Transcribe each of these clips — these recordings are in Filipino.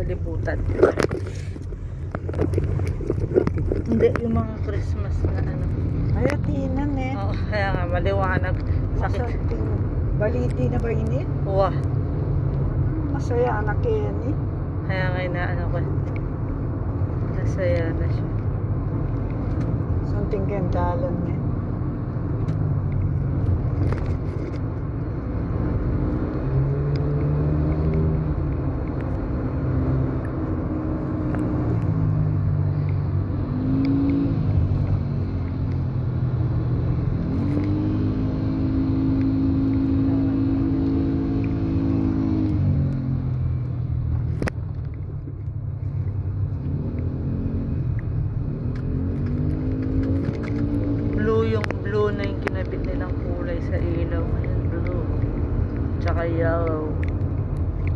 libutan. Hindi, yung mga Christmas na ano. Ay, tinan eh. Oo, kaya nga, maliwanag. Sakit. Baliti na ba init? Wah. Masaya anak yan eh. Kaya nga inaano ko. Nasaya na siya. Something kendalan eh. Blue na yung kinabit nilang kulay sa ilaw ngayon, blue tsaka yellow.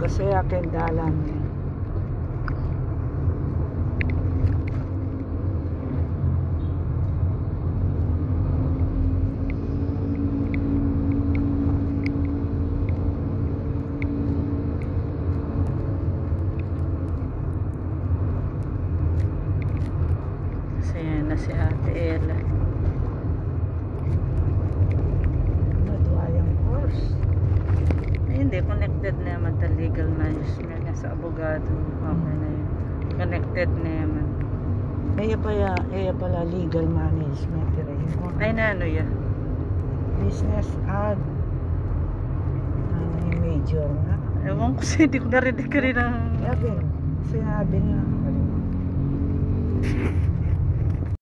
Kasi kendalan eh. Kasi yan na si Ate Ella. Hindi, connected naman ta legal management niya sa abogado. Okay na yun. Connected naman. Kaya pala legal management rin. Ay na ano ya? Business ad. Ano yung major nga? Ewan ko siya, hindi ko narinig ka rin ang... Sinabi niya.